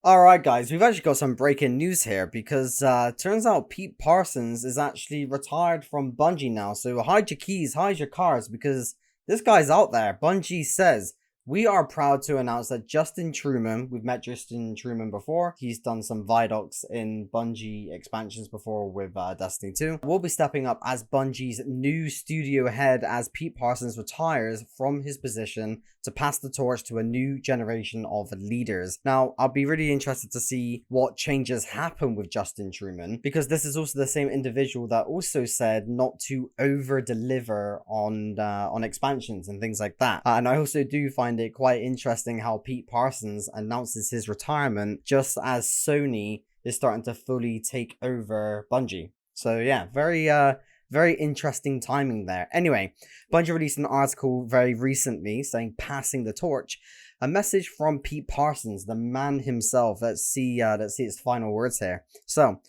Alright guys, we've actually got some breaking news here because turns out Pete Parsons is actually retired from Bungie now. So hide your keys, hide your cars because this guy's out there. Bungie says, we are proud to announce that Justin Truman, we've met Justin Truman before. He's done some Vidocs in Bungie expansions before with Destiny 2. Will be stepping up as Bungie's new studio head as Pete Parsons retires from his position to pass the torch to a new generation of leaders. Now, I'll be really interested to see what changes happen with Justin Truman, because this is also the same individual that also said not to over deliver on expansions and things like that. And I also do find it quite interesting how Pete Parsons announces his retirement just as Sony is starting to fully take over Bungie. So yeah, very interesting timing there. Anyway, Bungie released an article very recently saying passing the torch. A message from Pete Parsons, the man himself. Let's see his final words here. So,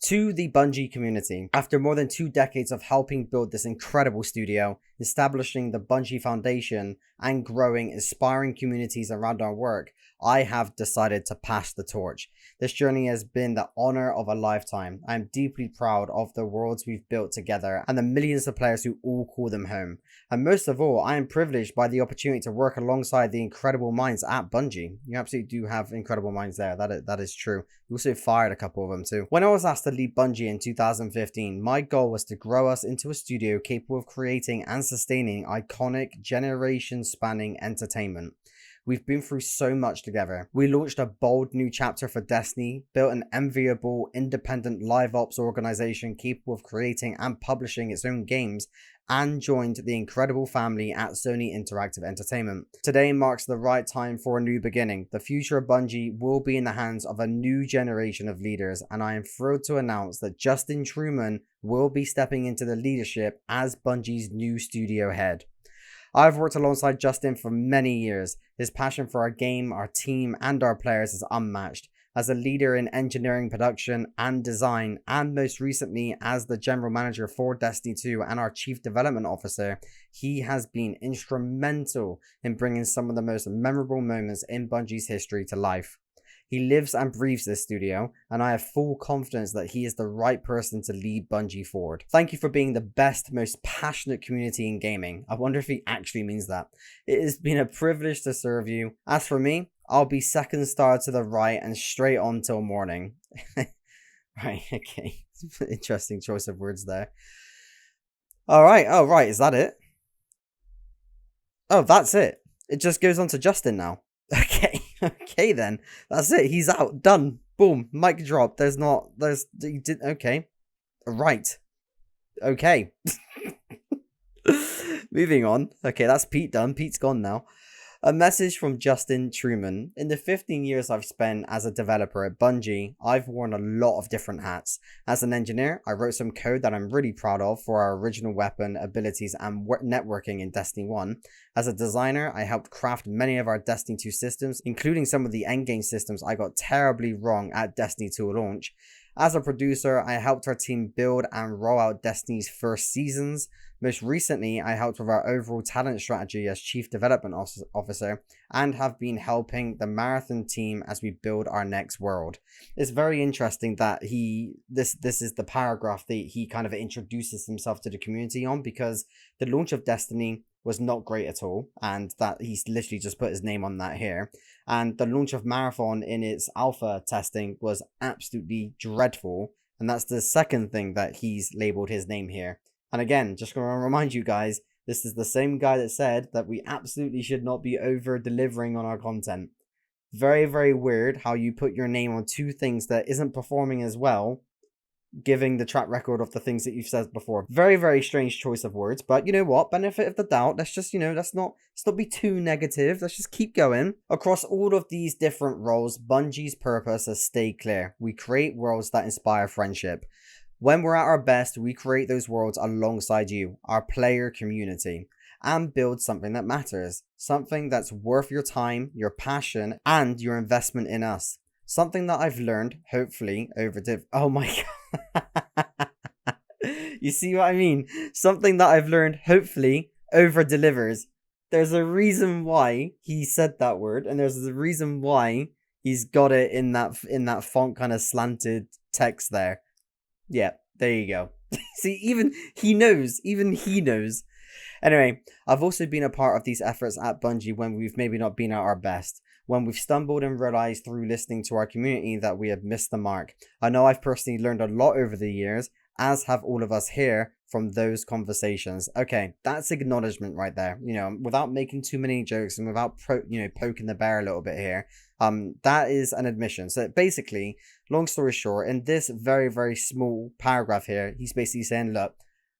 to the Bungie community, after more than 2 decades of helping build this incredible studio, establishing the Bungie Foundation, and growing inspiring communities around our work, I have decided to pass the torch. This journey has been the honor of a lifetime. I am deeply proud of the worlds we've built together and the millions of players who all call them home. And most of all, I am privileged by the opportunity to work alongside the incredible minds at Bungie. You absolutely do have incredible minds there. That is true. You also fired a couple of them too. When I was asked to lead Bungie in 2015, my goal was to grow us into a studio capable of creating and sustaining iconic, generation-spanning entertainment. We've been through so much together. We launched a bold new chapter for Destiny, built an enviable, independent live ops organization capable of creating and publishing its own games, and joined the incredible family at Sony Interactive Entertainment. Today marks the right time for a new beginning. The future of Bungie will be in the hands of a new generation of leaders, and I am thrilled to announce that Justin Truman will be stepping into the leadership as Bungie's new studio head. I've worked alongside Justin for many years. His passion for our game, our team, and our players is unmatched. As a leader in engineering, production, and design, and most recently as the general manager for Destiny 2 and our chief development officer, he has been instrumental in bringing some of the most memorable moments in Bungie's history to life. He lives and breathes this studio, and I have full confidence that he is the right person to lead Bungie forward. Thank you for being the best, most passionate community in gaming. I wonder if he actually means that. It has been a privilege to serve you. As for me, I'll be second star to the right and straight on till morning. Right, okay. Interesting choice of words there. Alright, oh right, is that it? Oh, that's it. It just goes on to Justin now. Okay, okay then. That's it. He's out. Done. Boom. Mic drop. He did, okay. Right. Okay. Moving on. Okay, that's Pete done. Pete's gone now. A message from Justin Truman. In the 15 years I've spent as a developer at Bungie, I've worn a lot of different hats. As an engineer, I wrote some code that I'm really proud of for our original weapon, abilities, and networking in Destiny 1. As a designer, I helped craft many of our Destiny 2 systems, including some of the endgame systems I got terribly wrong at Destiny 2 launch. As a producer, I helped our team build and roll out Destiny's first seasons. Most recently, I helped with our overall talent strategy as Chief Development Officer, and have been helping the Marathon team as we build our next world. It's very interesting that this is the paragraph that he kind of introduces himself to the community on, because the launch of Destiny was not great at all, and that he's literally just put his name on that here. And the launch of Marathon in its alpha testing was absolutely dreadful, and that's the second thing that he's labeled his name here. And again, just going to remind you guys, this is the same guy that said that we absolutely should not be over delivering on our content. Very, very weird how you put your name on two things that isn't performing as well, giving the track record of the things that you've said before. Very, very strange choice of words, but you know what? Benefit of the doubt. Let's just, let's not be too negative. Let's just keep going. Across all of these different roles, Bungie's purpose has stayed clear. We create worlds that inspire friendship. When we're at our best, we create those worlds alongside you, our player community, and build something that matters. Something that's worth your time, your passion, and your investment in us. Something that I've learned, hopefully, oh my god. You see what I mean? Something that I've learned, hopefully, over delivers. There's a reason why he said that word, and there's a reason why He's got it in that font kind of slanted text there. Yeah, there you go. See, even he knows. Anyway, I've also been a part of these efforts at Bungie when we've maybe not been at our best, when we've stumbled and realized through listening to our community that we have missed the mark. I know I've personally learned a lot over the years, as have all of us here from those conversations. Okay, that's acknowledgement right there. Without making too many jokes and without poking the bear a little bit here. That is an admission. So basically, long story short, in this very, very small paragraph here, he's basically saying, look,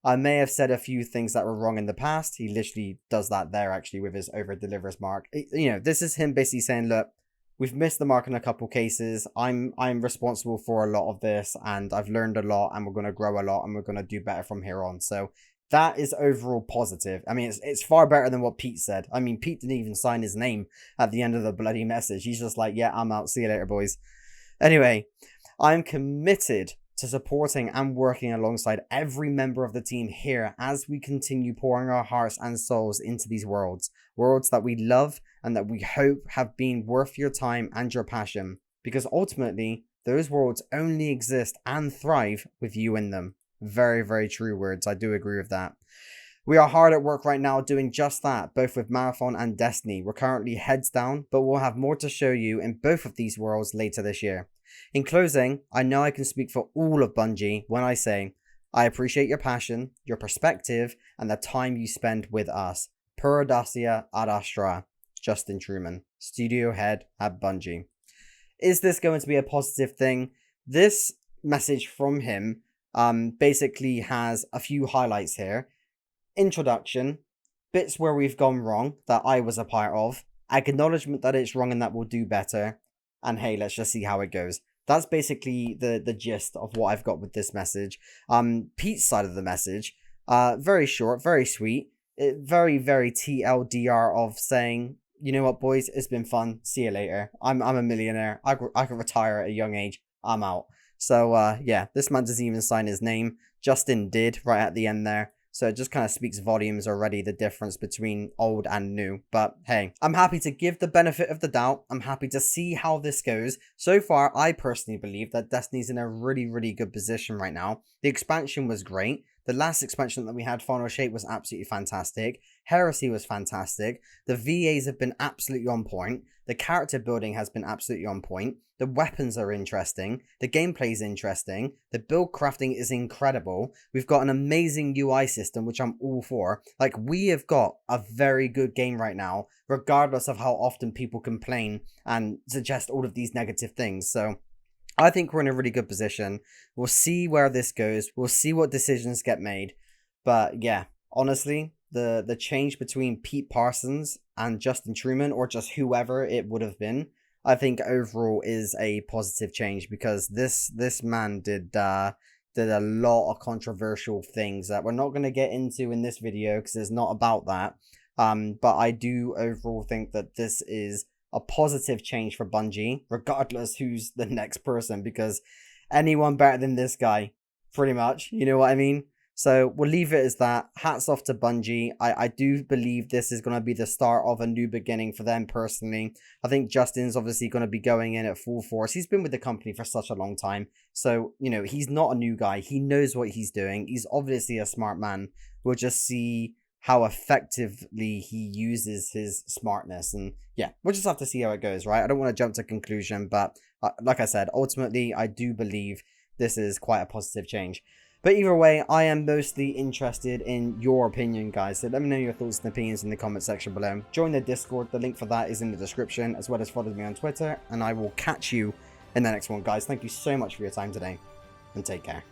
I may have said a few things that were wrong in the past. He literally does that there actually with his over delivers mark. This is him basically saying, look, we've missed the mark in a couple cases. I'm responsible for a lot of this, and I've learned a lot, and we're going to grow a lot, and we're going to do better from here on. So that is overall positive. I mean, it's far better than what Pete said. I mean, Pete didn't even sign his name at the end of the bloody message. He's just like, yeah, I'm out. See you later, boys. Anyway, I'm committed to supporting and working alongside every member of the team here as we continue pouring our hearts and souls into these worlds that we love and that we hope have been worth your time and your passion, because ultimately those worlds only exist and thrive with you in them. Very, very true words. I do agree with that. We are hard at work right now doing just that, both with Marathon and Destiny. We're currently heads down, but we'll have more to show you in both of these worlds later this year. In closing, I know I can speak for all of Bungie when I say, I appreciate your passion, your perspective, and the time you spend with us. Per audacia ad astra, Justin Truman, studio head at Bungie. Is this going to be a positive thing? This message from him basically has a few highlights here. Introduction, bits where we've gone wrong that I was a part of, acknowledgement that it's wrong and that we'll do better, and hey, let's just see how it goes. That's basically the gist of what I've got with this message. Pete's side of the message, very short, very sweet, very, very TLDR of saying, you know what, boys, it's been fun. See you later. I'm a millionaire. I could retire at a young age. I'm out. So yeah, this man doesn't even sign his name. Justin did right at the end there. So it just kind of speaks volumes already, the difference between old and new. But hey, I'm happy to give the benefit of the doubt. I'm happy to see how this goes. So far, I personally believe that Destiny's in a really, really good position right now. The expansion was great. The last expansion that we had, Final Shape, was absolutely fantastic. Heresy was fantastic. The VAs have been absolutely on point. The character building has been absolutely on point. The weapons are interesting. The gameplay is interesting. The build crafting is incredible. We've got an amazing UI system, which I'm all for. Like, we have got a very good game right now, regardless of how often people complain and suggest all of these negative things. So I think we're in a really good position. We'll see where this goes. We'll see what decisions get made. But yeah, honestly, the change between Pete Parsons and Justin Truman, or just whoever it would have been, I think overall is a positive change, because this man did a lot of controversial things that we're not going to get into in this video because it's not about that. But I do overall think that this is a positive change for Bungie, regardless who's the next person, because anyone better than this guy, pretty much, you know what I mean? So we'll leave it as that. Hats off to Bungie. I do believe this is going to be the start of a new beginning for them personally. I think Justin's obviously going to be going in at full force. He's been with the company for such a long time. So, you know, he's not a new guy. He knows what he's doing. He's obviously a smart man. We'll just see how effectively he uses his smartness. And yeah, we'll just have to see how it goes, right? I don't want to jump to conclusion, but like I said, ultimately, I do believe this is quite a positive change. But either way, I am mostly interested in your opinion, guys. So let me know your thoughts and opinions in the comment section below. Join the Discord. The link for that is in the description, as well as follow me on Twitter. And I will catch you in the next one, guys. Thank you so much for your time today, and take care.